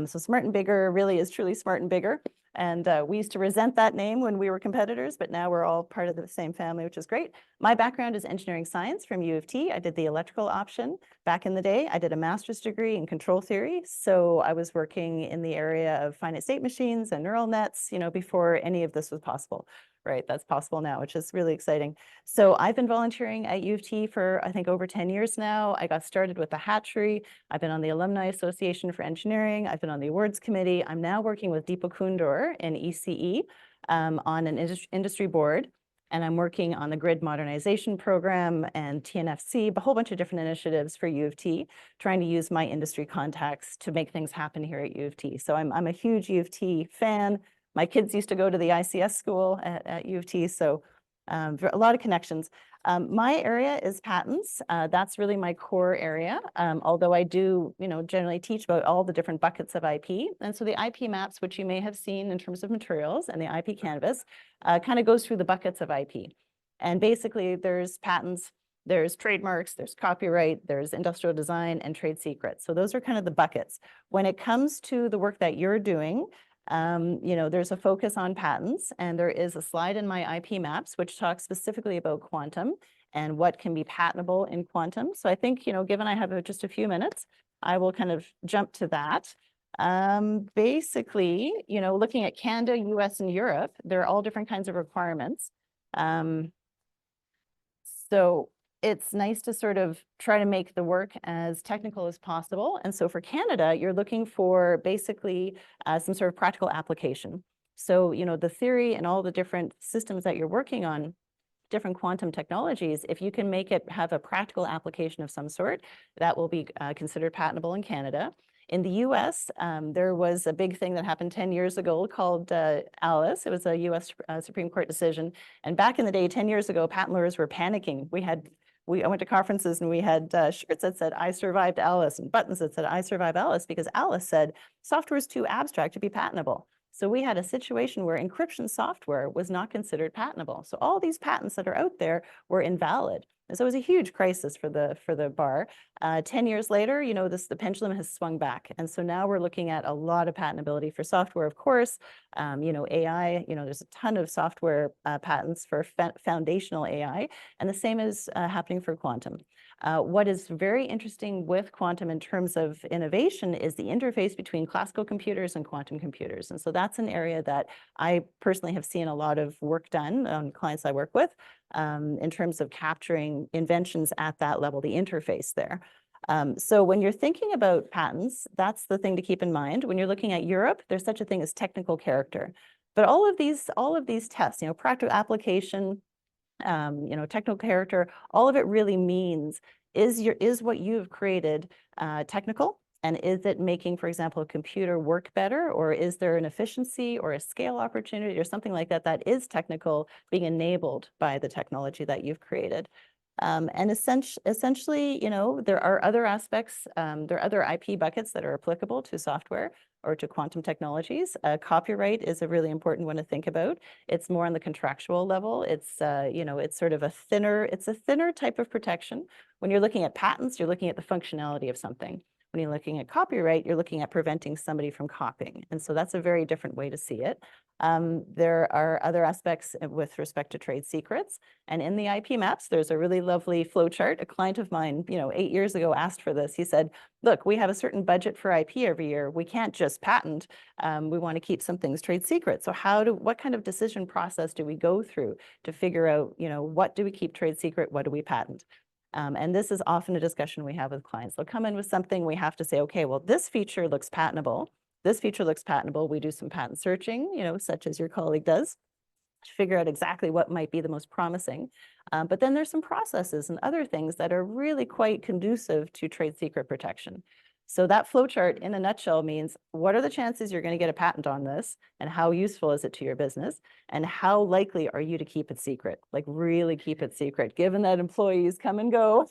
So Smart and Biggar really is truly Smart and Biggar. And we used to resent that name when we were competitors, but now we're all part of the same family, which is great. My background is engineering science from U of T. I did the electrical option back in the day. I did a master's degree in control theory. So I was working in the area of finite state machines and neural nets, you know, before any of this was possible. Right, that's possible now, which is really exciting. So I've been volunteering at U of T for, I think, over 10 years now. I got started with the hatchery. I've been on the Alumni Association for Engineering. I've been on the awards committee. I'm now working with Deepa Kundur in ECE on an industry board. And I'm working on the grid modernization program and TNFC, a whole bunch of different initiatives for U of T, trying to use my industry contacts to make things happen here at U of T. So I'm a huge U of T fan. My kids used to go to the ICS school at U of T, so a lot of connections. My area is patents. That's really my core area, although I do, you know, generally teach about all the different buckets of IP. And so the IP maps, which you may have seen in terms of materials, and the IP canvas kind of goes through the buckets of IP. And basically, there's patents, there's trademarks, there's copyright, there's industrial design, and trade secrets. So those are kind of the buckets. When it comes to the work that you're doing, you know, there's a focus on patents, and there is a slide in my IP maps which talks specifically about quantum and what can be patentable in quantum. So I think, you know, given I have just a few minutes, I will kind of jump to that. Basically, you know, looking at Canada, US, and Europe, there are all different kinds of requirements. So it's nice to sort of try to make the work as technical as possible. And so for Canada, you're looking for basically some sort of practical application. So, you know, the theory and all the different systems that you're working on, different quantum technologies, if you can make it have a practical application of some sort, that will be considered patentable in Canada. In the US, there was a big thing that happened 10 years ago called Alice. It was a US Supreme Court decision. And back in the day, 10 years ago, patent lawyers were panicking. I went to conferences and we had shirts that said, "I survived Alice," and buttons that said, "I survived Alice," because Alice said software is too abstract to be patentable. So we had a situation where encryption software was not considered patentable. So all these patents that are out there were invalid. And so it was a huge crisis for the bar. 10 years later, you know, the pendulum has swung back. And so now we're looking at a lot of patentability for software, of course. You know, AI, you know, there's a ton of software patents for foundational AI, and the same is happening for quantum. What is very interesting with quantum in terms of innovation is the interface between classical computers and quantum computers. And so that's an area that I personally have seen a lot of work done on clients I work with in terms of capturing inventions at that level, the interface there. So when you're thinking about patents, that's the thing to keep in mind. When you're looking at Europe, there's such a thing as technical character. But all of these tests, practical application, technical character, all of it really means is what you've created technical? And is it making, for example, a computer work better? Or is there an efficiency or a scale opportunity or something like that that is technical being enabled by the technology that you've created? And essentially, there are other aspects, there are other IP buckets that are applicable to software or to quantum technologies. Copyright is a really important one to think about. It's more on the contractual level. It's, it's sort of a thinner type of protection. When you're looking at patents, you're looking at the functionality of something. When you're looking at copyright, you're looking at preventing somebody from copying. And so that's a very different way to see it. There are other aspects with respect to trade secrets. And in the IP maps, there's a really lovely flow chart. A client of mine, 8 years ago asked for this. He said, look, we have a certain budget for IP every year. We can't just patent. We want to keep some things trade secret. So what kind of decision process do we go through to figure out, what do we keep trade secret? What do we patent? And this is often a discussion we have with clients. They'll come in with something, we have to say, okay, well, this feature looks patentable. This feature looks patentable. We do some patent searching, such as your colleague does, to figure out exactly what might be the most promising. But then there's some processes and other things that are really quite conducive to trade secret protection. So that flowchart in a nutshell means what are the chances you're going to get a patent on this and how useful is it to your business and how likely are you to keep it secret, like really keep it secret, given that employees come and go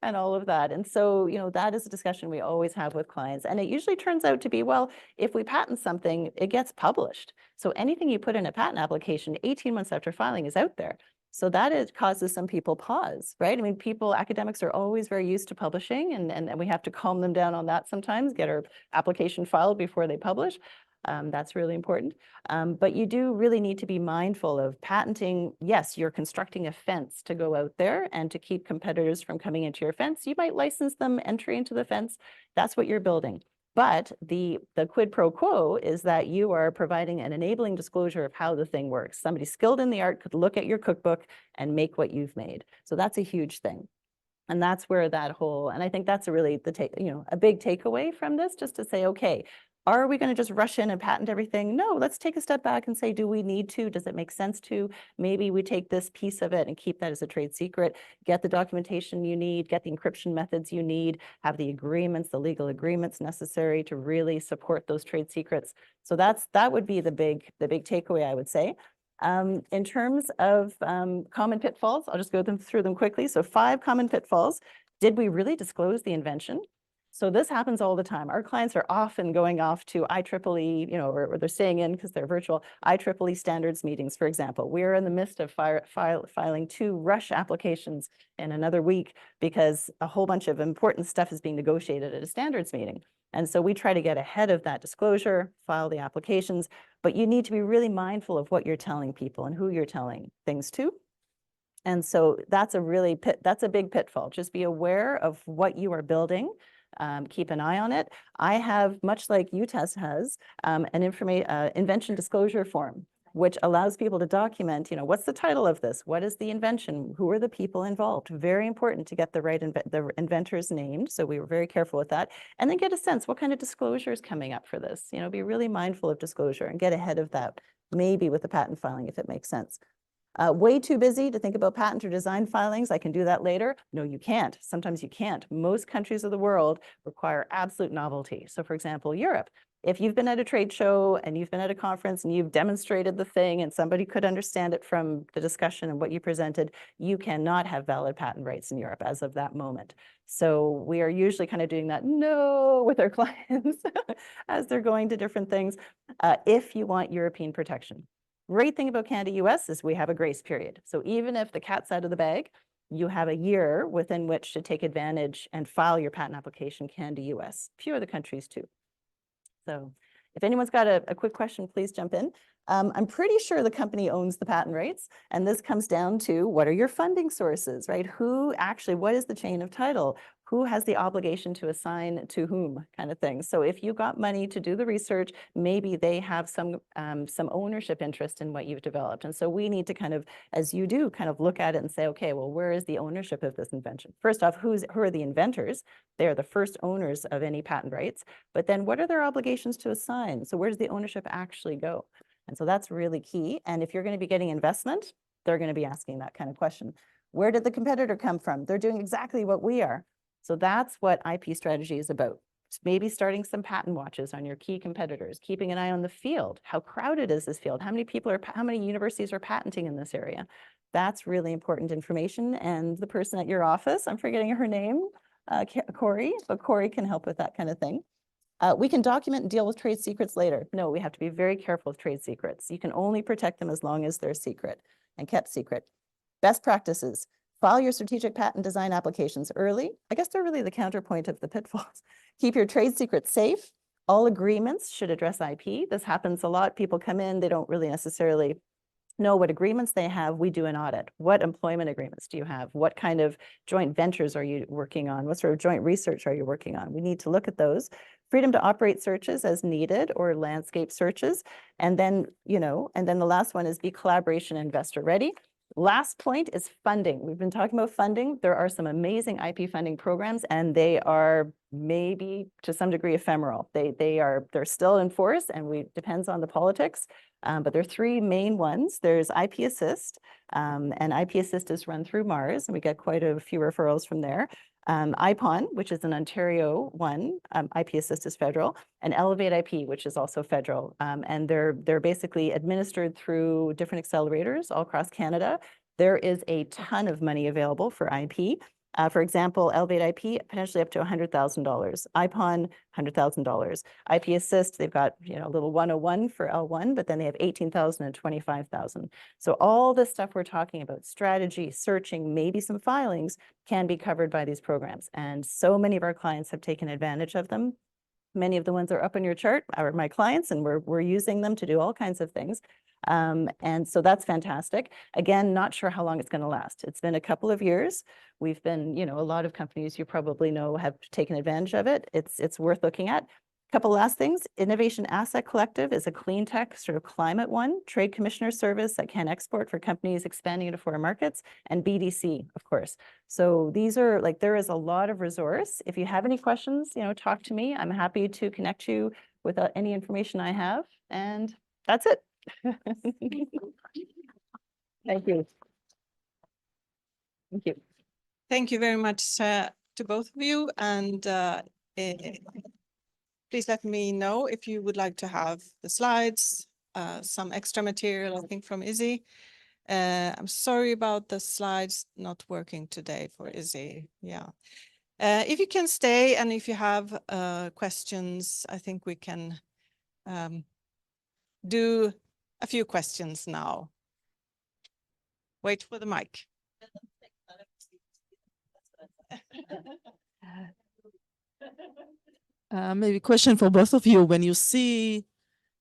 and all of that. And so, that is a discussion we always have with clients. And it usually turns out to be, well, if we patent something, it gets published. So anything you put in a patent application 18 months after filing is out there. So that causes some people pause, right? I mean, academics are always very used to publishing and we have to calm them down on that sometimes, get our application filed before they publish. That's really important. But you do really need to be mindful of patenting. Yes, you're constructing a fence to go out there and to keep competitors from coming into your fence. You might license them entry into the fence. That's what you're building. But the quid pro quo is that you are providing an enabling disclosure of how the thing works. Somebody skilled in the art could look at your cookbook and make what you've made. So that's a huge thing. And that's where and I think that's a really a big takeaway from this, just to say, okay, are we going to just rush in and patent everything? No, let's take a step back and say, do we need to? Does it make sense to? Maybe we take this piece of it and keep that as a trade secret, get the documentation you need, get the encryption methods you need, have the agreements, the legal agreements necessary to really support those trade secrets. So that would be the big takeaway, I would say. In terms of common pitfalls, I'll just go through them quickly. So 5 common pitfalls. Did we really disclose the invention? So this happens all the time. Our clients are often going off to IEEE, or they're staying in because they're virtual, IEEE standards meetings, for example. We're in the midst of filing 2 rush applications in another week because a whole bunch of important stuff is being negotiated at a standards meeting. And so we try to get ahead of that disclosure, file the applications, but you need to be really mindful of what you're telling people and who you're telling things to. And so that's a big pitfall. Just be aware of what you are building. Keep an eye on it. I have, much like UTEST has, an invention disclosure form, which allows people to document, what's the title of this? What is the invention? Who are the people involved? Very important to get the right the inventors named. So we were very careful with that. And then get a sense, what kind of disclosure is coming up for this? Be really mindful of disclosure and get ahead of that, maybe with the patent filing, if it makes sense. Way too busy to think about patent or design filings. I can do that later. No, you can't. Sometimes you can't. Most countries of the world require absolute novelty. So for example, Europe, if you've been at a trade show and you've been at a conference and you've demonstrated the thing and somebody could understand it from the discussion and what you presented, you cannot have valid patent rights in Europe as of that moment. So we are usually kind of doing that with our clients as they're going to different things, if you want European protection. Great thing about Canada, US is we have a grace period. So even if the cat's out of the bag, you have a year within which to take advantage and file your patent application, Canada, US. A few other countries too. So if anyone's got a quick question, please jump in. I'm pretty sure the company owns the patent rights, and this comes down to what are your funding sources, right? What is the chain of title? Who has the obligation to assign to whom, kind of thing. So if you got money to do the research, maybe they have some ownership interest in what you've developed. And so we need to kind of, as you do, kind of look at it and say, okay, well, where is the ownership of this invention? First off, who are the inventors? They're the first owners of any patent rights. But then what are their obligations to assign? So where does the ownership actually go? And so that's really key. And if you're going to be getting investment, they're going to be asking that kind of question. Where did the competitor come from? They're doing exactly what we are. So that's what IP strategy is about. Maybe starting some patent watches on your key competitors, keeping an eye on the field. How crowded is this field? How many universities are patenting in this area? That's really important information. And the person at your office, I'm forgetting her name, Corey, but Corey can help with that kind of thing. We can document and deal with trade secrets later. No, we have to be very careful with trade secrets. You can only protect them as long as they're secret and kept secret. Best practices. File your strategic patent design applications early. I guess they're really the counterpoint of the pitfalls. Keep your trade secrets safe. All agreements should address IP. This happens a lot. People come in, they don't really necessarily know what agreements they have. We do an audit. What employment agreements do you have? What kind of joint ventures are you working on? What sort of joint research are you working on? We need to look at those. Freedom to operate searches as needed or landscape searches. And then, and then the last one is be collaboration investor ready. Last point is funding. We've been talking about funding. There are some amazing IP funding programs, and they are maybe to some degree ephemeral. They're still in force, and depends on the politics. But there are three main ones. There's IP Assist, and IP Assist is run through Mars, and we get quite a few referrals from there. IPON, which is an Ontario one, IP Assist is federal, and Elevate IP, which is also federal. And they're basically administered through different accelerators all across Canada. There is a ton of money available for IP. For example, Elevate IP, potentially up to $100,000. IPON, $100,000. IP Assist, they've got a little 101 for L1, but then they have 18,000 and 25,000. So all the stuff we're talking about, strategy, searching, maybe some filings, can be covered by these programs. And so many of our clients have taken advantage of them. Many of the ones that are up on your chart are my clients, and we're using them to do all kinds of things. And so that's fantastic. Again, not sure how long it's going to last. It's been a couple of years. We've been, a lot of companies you probably know have taken advantage of it. It's worth looking at. Couple last things. Innovation Asset Collective is a clean tech sort of climate one. Trade Commissioner Service that can export for companies expanding into foreign markets, and BDC, of course. So these are there is a lot of resource. If you have any questions, talk to me. I'm happy to connect you with any information I have. And that's it. Thank you. Thank you. Thank you very much to both of you. And please let me know if you would like to have the slides, some extra material, I think, from Izzy. I'm sorry about the slides not working today for Izzy. Yeah. If you can stay, and if you have questions, I think we can do a few questions now. Wait for the mic. Maybe question for both of you. When you see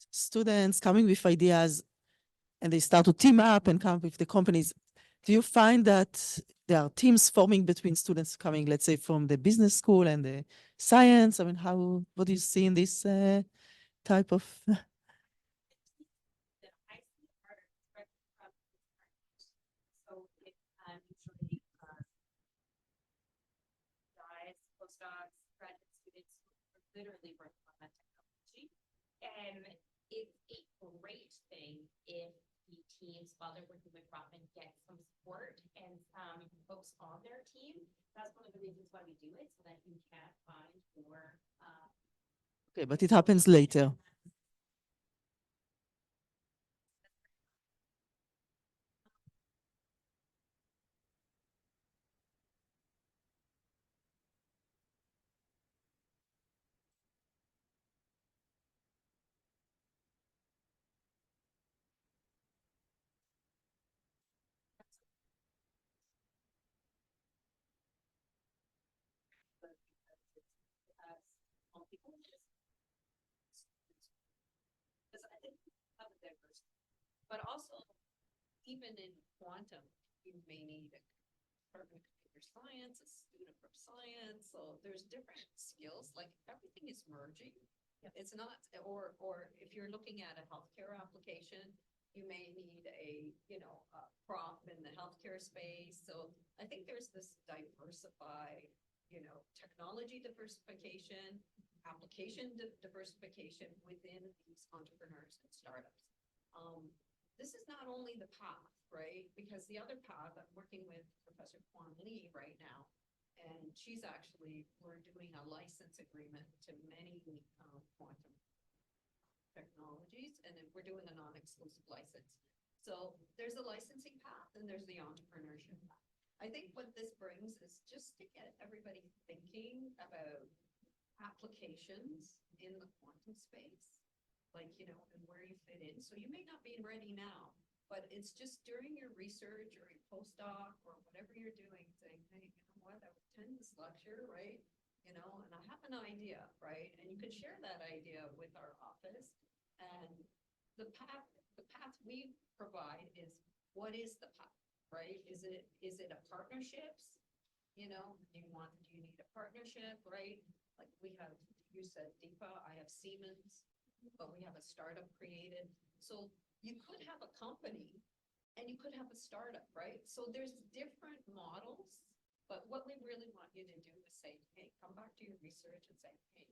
students coming with ideas and they start to team up and come up with the companies, do you find that there are teams forming between students coming, let's say, from the business school and the science? I mean, what do you see in this type of? Postdocs, graduate students who literally work on that technology. And it's a great thing if the teams, while they're working with Rotman, get some support and some folks on their team. That's one of the reasons why we do it, so that you can find more. Okay, but it happens later. But also, even in quantum, you may need a department of computer science, a student from science. So there's different skills, like everything is merging. It's not, or if you're looking at a healthcare application, you may need a prof in the healthcare space. So I think there's this diversified, technology diversification, application diversification within these entrepreneurs and startups. this is not only the path, right? Because the other path, I'm working with Professor Kwan Lee right now, and we're doing a license agreement to many quantum technologies, and then we're doing a non-exclusive license. So there's a licensing path and there's the entrepreneurship path. I think what this brings is just to get everybody thinking about applications in the quantum space, like, you know, and where you fit in. So you may not be ready now, but it's just during your research or your postdoc or whatever you're doing, saying, hey, you know what, I attend this lecture, right? You know, and I have an idea, right? And you can share that idea with our office. And the path we provide is, what is the path, right? Is it a partnerships? You know, do you need a partnership, right? Like you said DEPA, I have Siemens, but we have a startup created. So you could have a company and you could have a startup, right? So there's different models, but what we really want you to do is say, hey, come back to your research and say, hey,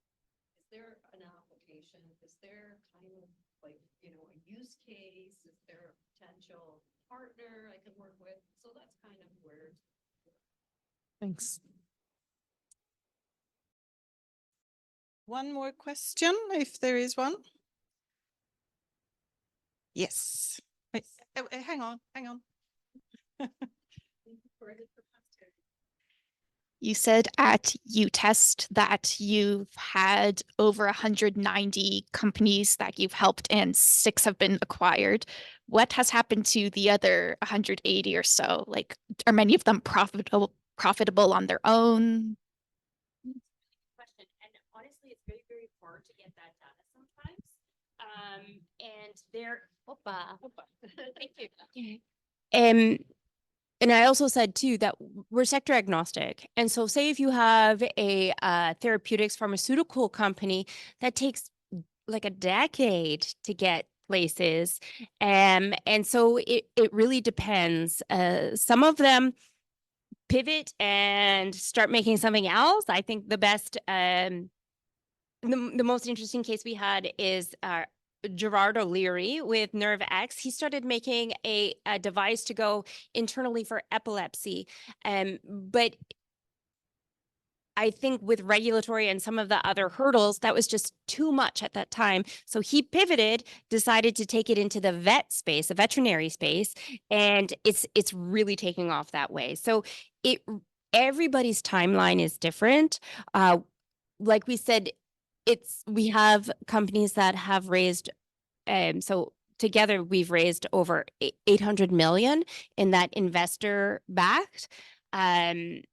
is there an application? Is there kind of like, you know, a use case? Is there a potential partner I can work with? So that's kind of where. Thanks. One more question, if there is one. Yes. Wait, hang on. You said at UTEST that you've had over 190 companies that you've helped and 6 have been acquired. What has happened to the other 180 or so? Like, are many of them profitable on their own? Question. And honestly, it's very, very hard to get that data sometimes. And there, thank you. And I also said too that we're sector agnostic. And so say if you have a therapeutics pharmaceutical company that takes like a decade to get places. And so it really depends. Some of them pivot and start making something else. I think the best, the most interesting case we had is Gerard O'Leary with NerveX. He started making a device to go internally for epilepsy. But I think with regulatory and some of the other hurdles, that was just too much at that time. So he pivoted, decided to take it into the vet space, the veterinary space, and it's really taking off that way. So everybody's timeline is different. Like we said, we have companies that have raised, so together we've raised over 800 million in that investor backed. And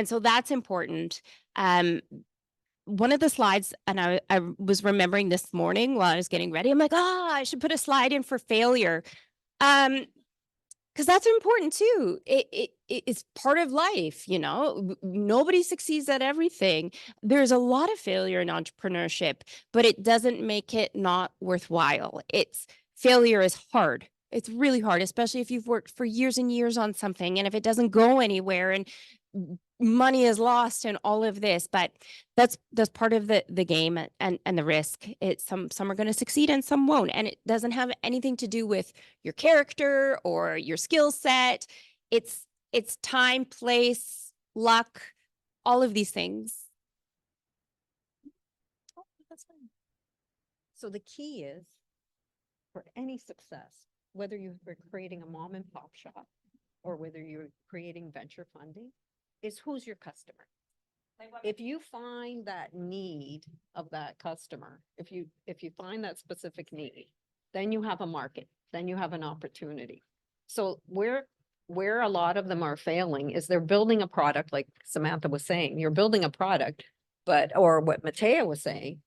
so that's important. One of the slides, and I was remembering this morning while I was getting ready, I'm like, I should put a slide in for failure. Because that's important too. It's part of life, you know. Nobody succeeds at everything. There's a lot of failure in entrepreneurship, but it doesn't make it not worthwhile. Failure is hard. It's really hard, especially if you've worked for years and years on something, and if it doesn't go anywhere and money is lost and all of this. But that's part of the game and the risk. Some are going to succeed and some won't, and it doesn't have anything to do with your character or your skill set. It's time, place, luck, all of these things. Oh, that's fine. So the key is for any success, whether you're creating a mom and pop shop or whether you're creating venture funding, is who's your customer. If you find that need of that customer, if you find that specific need, then you have a market, then you have an opportunity. So where a lot of them are failing is they're building a product, like Samantha was saying, you're building a product, or what Matea was saying,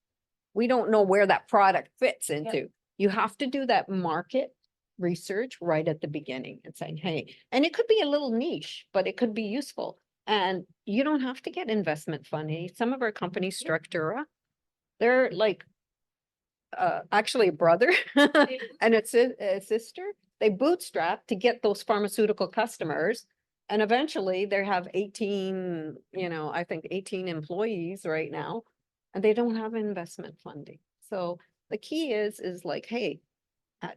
we don't know where that product fits into. Yep. You have to do that market research right at the beginning and saying, hey, and it could be a little niche, but it could be useful. And you don't have to get investment funding. Some of our companies, Structura, they're like actually a brother and a sister. They bootstrap to get those pharmaceutical customers. And eventually they have 18, I think 18 employees right now, and they don't have investment funding. So the key is like, hey,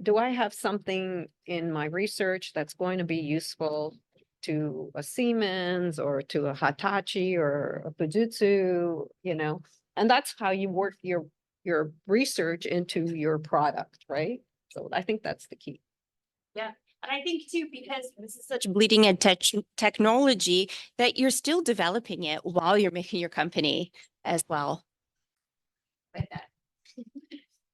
Do I have something in my research that's going to be useful to a Siemens or to a Hitachi or a Fujitsu, you know? And that's how you work your research into your product, right? So I think that's the key. Yeah. And I think too, because this is such bleeding edge technology, that you're still developing it while you're making your company as well. With that.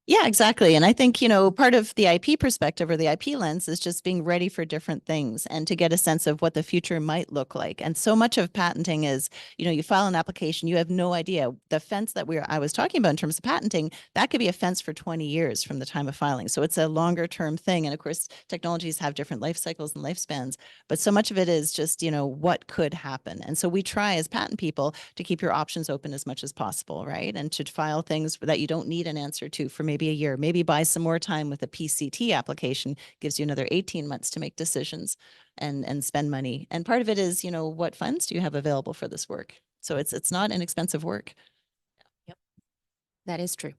Yeah, exactly. And I think, you know, part of the IP perspective or the IP lens is just being ready for different things and to get a sense of what the future might look like. And so much of patenting is, you know, you file an application, you have no idea. The fence that I was talking about in terms of patenting, that could be a fence for 20 years from the time of filing. So it's a longer term thing. And of course, technologies have different life cycles and lifespans, but so much of it is just, you know, what could happen. And so we try as patent people to keep your options open as much as possible, right? And to file things that you don't need an answer to for maybe a year, maybe buy some more time with a PCT application, gives you another 18 months to make decisions and spend money. And part of it is, you know, what funds do you have available for this work? So it's not inexpensive work. Yep. That is true.